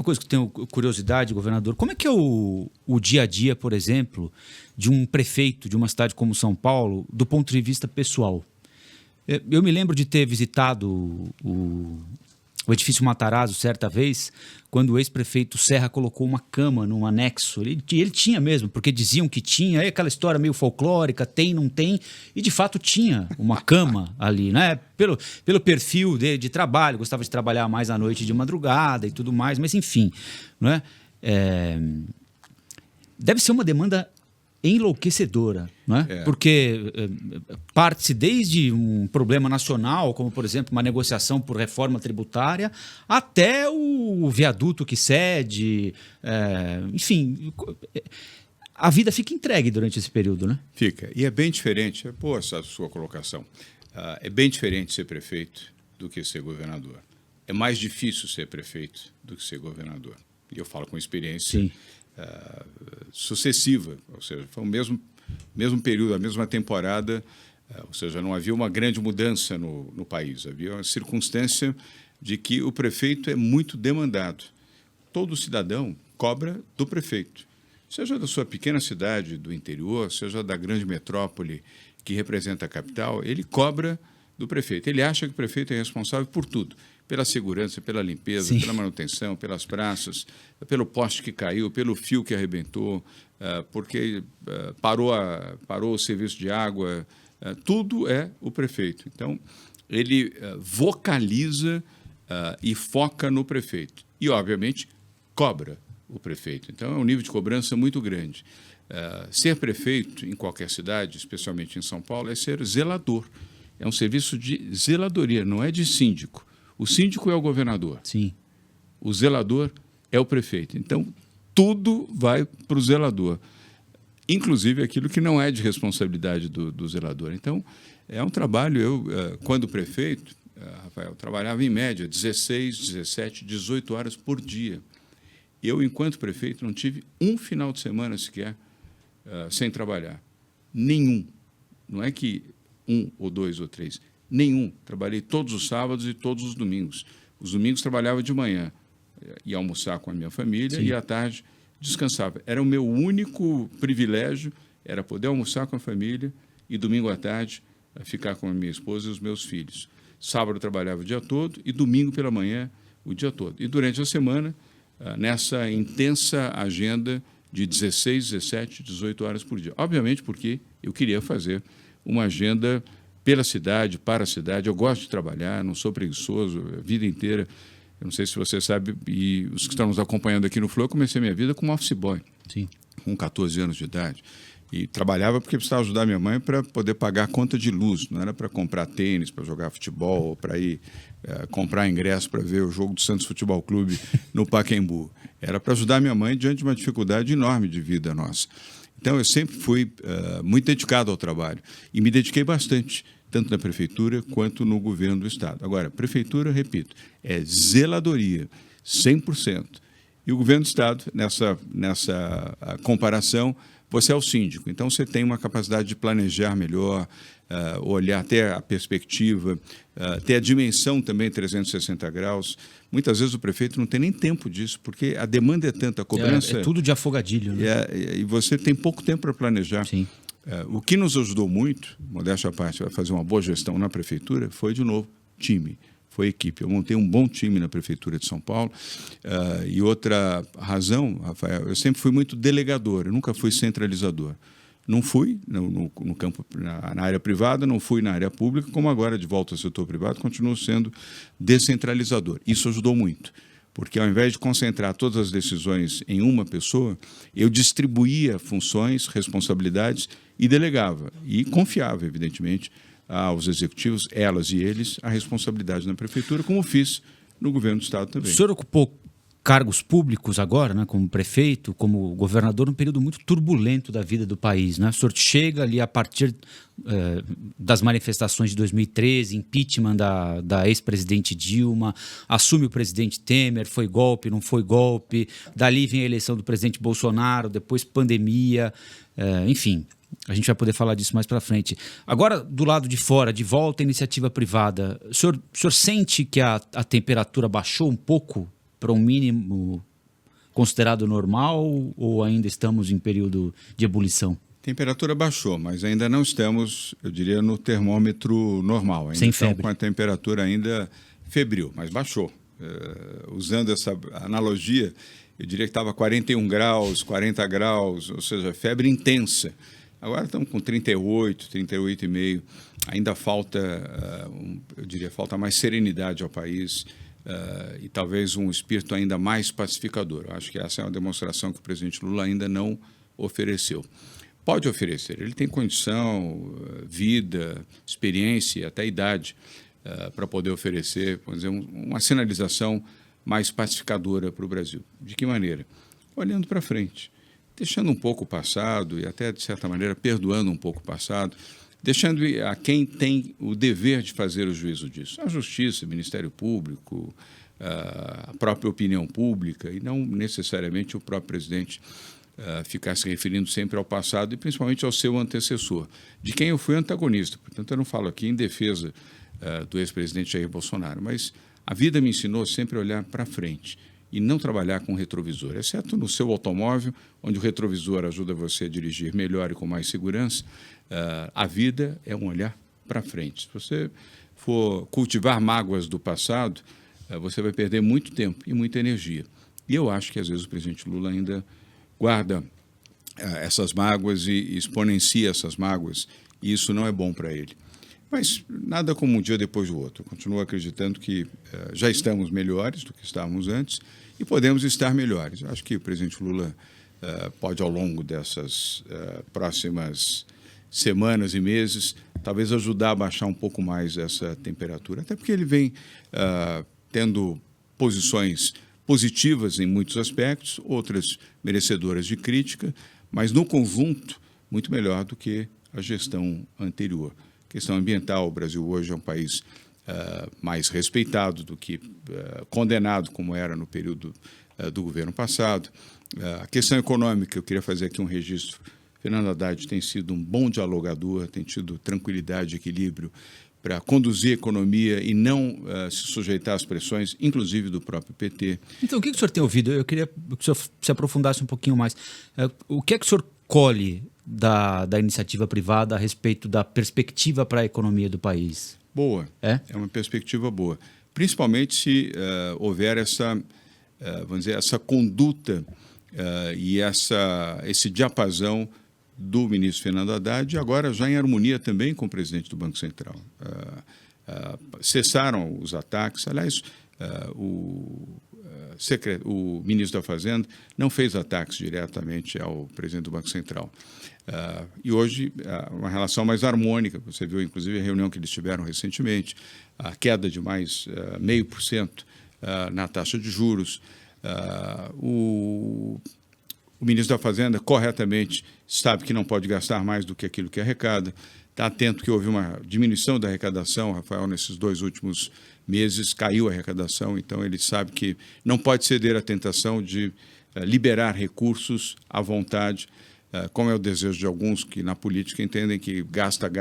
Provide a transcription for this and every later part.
coisa que eu tenho curiosidade, governador. Como é que é o dia a dia, por exemplo, de um prefeito de uma cidade como São Paulo, do ponto de vista pessoal? Eu me lembro de ter visitado o edifício Matarazzo certa vez, quando o ex-prefeito Serra colocou uma cama num anexo. Ele tinha mesmo, porque diziam que tinha. Aí aquela história meio folclórica, tem, não tem. E de fato tinha uma cama ali, né? Pelo perfil de trabalho, gostava de trabalhar mais à noite de madrugada e tudo mais, mas enfim, não é? Deve ser uma demanda enlouquecedora, não é? Porque parte-se desde um problema nacional, como, por exemplo, uma negociação por reforma tributária, até o viaduto que cede, enfim, a vida fica entregue durante esse período, né? Fica. E é bem diferente, boa essa sua colocação, é bem diferente ser prefeito do que ser governador. É mais difícil ser prefeito do que ser governador. E eu falo com experiência. Sim. Sucessiva, ou seja, foi o mesmo período, a mesma temporada, ou seja, não havia uma grande mudança no país, havia uma circunstância de que o prefeito é muito demandado. Todo cidadão cobra do prefeito, seja da sua pequena cidade do interior, seja da grande metrópole que representa a capital, ele cobra do prefeito. Ele acha que o prefeito é responsável por tudo. Pela segurança, pela limpeza, Sim. pela manutenção, pelas praças, pelo poste que caiu, pelo fio que arrebentou, porque parou o serviço de água, tudo é o prefeito. Então, ele vocaliza e foca no prefeito. E, obviamente, cobra o prefeito. Então, é um nível de cobrança muito grande. Ser prefeito em qualquer cidade, especialmente em São Paulo, é ser zelador. É um serviço de zeladoria, não é de síndico. O síndico é o governador. Sim. O zelador é o prefeito. Então, tudo vai para o zelador, inclusive aquilo que não é de responsabilidade do zelador. Então, é um trabalho. Eu, quando prefeito, Rafael, trabalhava em média 16, 17, 18 horas por dia. Eu, enquanto prefeito, não tive um final de semana sequer sem trabalhar. Nenhum. Não é que 1 ou 2 ou 3. Nenhum. Trabalhei todos os sábados e todos os domingos. Os domingos trabalhava de manhã, ia almoçar com a minha família. Sim. E à tarde descansava. Era o meu único privilégio, era poder almoçar com a família e domingo à tarde ficar com a minha esposa e os meus filhos. Sábado eu trabalhava o dia todo e domingo pela manhã o dia todo. E durante a semana, nessa intensa agenda de 16, 17, 18 horas por dia. Obviamente porque eu queria fazer uma agenda pela cidade, para a cidade. Eu gosto de trabalhar, não sou preguiçoso, a vida inteira. Eu não sei se você sabe, e os que estão nos acompanhando aqui no Flow, eu comecei minha vida como office boy, Sim. com 14 anos de idade. E trabalhava porque precisava ajudar minha mãe para poder pagar a conta de luz. Não era para comprar tênis, para jogar futebol, ou para ir comprar ingresso para ver o jogo do Santos Futebol Clube no Pacaembu. Era para ajudar minha mãe diante de uma dificuldade enorme de vida nossa. Então, eu sempre fui muito dedicado ao trabalho e me dediquei bastante, tanto na prefeitura quanto no governo do Estado. Agora, prefeitura, repito, é zeladoria, 100%. E o governo do Estado, nessa comparação, você é o síndico. Então, você tem uma capacidade de planejar melhor, olhar até a perspectiva, ter a dimensão também 360 graus. Muitas vezes o prefeito não tem nem tempo disso, porque a demanda é tanta, a cobrança... É tudo de afogadilho, né? E você tem pouco tempo para planejar. Sim. O que nos ajudou muito, modéstia à parte, a fazer uma boa gestão na prefeitura, foi, de novo, time, foi equipe. Eu montei um bom time na prefeitura de São Paulo. E outra razão, Rafael, eu sempre fui muito delegador, eu nunca fui centralizador. Não fui no campo, na área privada, não fui na área pública, como agora, de volta ao setor privado, continuo sendo descentralizador. Isso ajudou muito, porque ao invés de concentrar todas as decisões em uma pessoa, eu distribuía funções, responsabilidades e delegava. E confiava, evidentemente, aos executivos, elas e eles, a responsabilidade na prefeitura, como fiz no governo do Estado também. O senhor ocupou cargos públicos agora, né, como prefeito, como governador, num período muito turbulento da vida do país, né? O senhor chega ali a partir das manifestações de 2013, impeachment da ex-presidente Dilma, assume o presidente Temer, foi golpe, não foi golpe, dali vem a eleição do presidente Bolsonaro, depois pandemia, enfim... A gente vai poder falar disso mais para frente. Agora, do lado de fora, de volta à iniciativa privada, o senhor sente que a temperatura baixou um pouco para um mínimo considerado normal ou ainda estamos em período de ebulição? Temperatura baixou, mas ainda não estamos, eu diria, no termômetro normal. Ainda sem estamos febre. com a temperatura ainda febril, mas baixou. Usando essa analogia, eu diria que estava 41 graus, 40 graus, ou seja, febre intensa. Agora estamos com 38, 38,5. Ainda falta, eu diria, falta mais serenidade ao país e talvez um espírito ainda mais pacificador. Eu acho que essa é uma demonstração que o presidente Lula ainda não ofereceu. Pode oferecer, ele tem condição, vida, experiência, até idade para poder oferecer, vamos dizer, uma sinalização mais pacificadora para o Brasil. De que maneira? Olhando para frente, deixando um pouco o passado e até, de certa maneira, perdoando um pouco o passado, deixando a quem tem o dever de fazer o juízo disso. A Justiça, o Ministério Público, a própria opinião pública e não necessariamente o próprio presidente ficar se referindo sempre ao passado e principalmente ao seu antecessor, de quem eu fui antagonista. Portanto, eu não falo aqui em defesa do ex-presidente Jair Bolsonaro, mas a vida me ensinou sempre a olhar para frente e não trabalhar com retrovisor, exceto no seu automóvel, onde o retrovisor ajuda você a dirigir melhor e com mais segurança. A vida é um olhar para frente. Se você for cultivar mágoas do passado, você vai perder muito tempo e muita energia. E eu acho que, às vezes, o presidente Lula ainda guarda essas mágoas e exponencia essas mágoas, e isso não é bom para ele. Mas nada como um dia depois do outro. Eu continuo acreditando que já estamos melhores do que estávamos antes e podemos estar melhores. Acho que o presidente Lula pode, ao longo dessas próximas semanas e meses, talvez ajudar a baixar um pouco mais essa temperatura, até porque ele vem tendo posições positivas em muitos aspectos, outras merecedoras de crítica, mas, no conjunto, muito melhor do que a gestão anterior. Questão ambiental, o Brasil hoje é um país mais respeitado do que condenado, como era no período do governo passado. A questão econômica, eu queria fazer aqui um registro. Fernando Haddad tem sido um bom dialogador, tem tido tranquilidade e equilíbrio para conduzir a economia e não se sujeitar às pressões, inclusive do próprio PT. Então, o que o senhor tem ouvido? Eu queria que o senhor se aprofundasse um pouquinho mais. O que é que o senhor colhe da iniciativa privada a respeito da perspectiva para a economia do país? Boa. É uma perspectiva boa. Principalmente se houver vamos dizer, essa conduta e esse diapasão do ministro Fernando Haddad, e agora já em harmonia também com o presidente do Banco Central. Cessaram os ataques. Aliás, o ministro da Fazenda não fez ataques diretamente ao presidente do Banco Central. E hoje, uma relação mais harmônica. Você viu, inclusive, a reunião que eles tiveram recentemente, a queda de mais 0,5% na taxa de juros. O ministro da Fazenda, corretamente, sabe que não pode gastar mais do que aquilo que arrecada. Está atento que houve uma diminuição da arrecadação, Rafael, nesses 2 últimos meses caiu a arrecadação, então ele sabe que não pode ceder à tentação de liberar recursos à vontade, como é o desejo de alguns que na política entendem que gasta,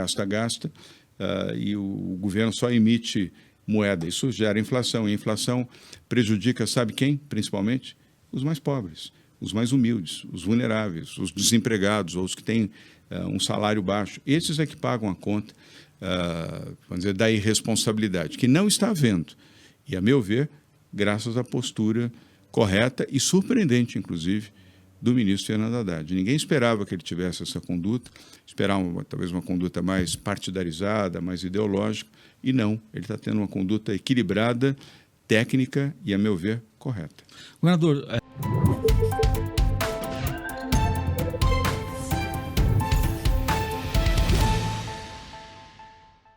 e o governo só emite moeda. Isso gera inflação, e a inflação prejudica, sabe quem, principalmente? Os mais pobres, os mais humildes, os vulneráveis, os desempregados ou os que têm um salário baixo. Esses é que pagam a conta, vamos dizer, da irresponsabilidade, que não está havendo. E, a meu ver, graças à postura correta e surpreendente, inclusive, do ministro Fernando Haddad. Ninguém esperava que ele tivesse essa conduta, esperava talvez uma conduta mais partidarizada, mais ideológica, e não, ele está tendo uma conduta equilibrada, técnica e, a meu ver, correta. Governador,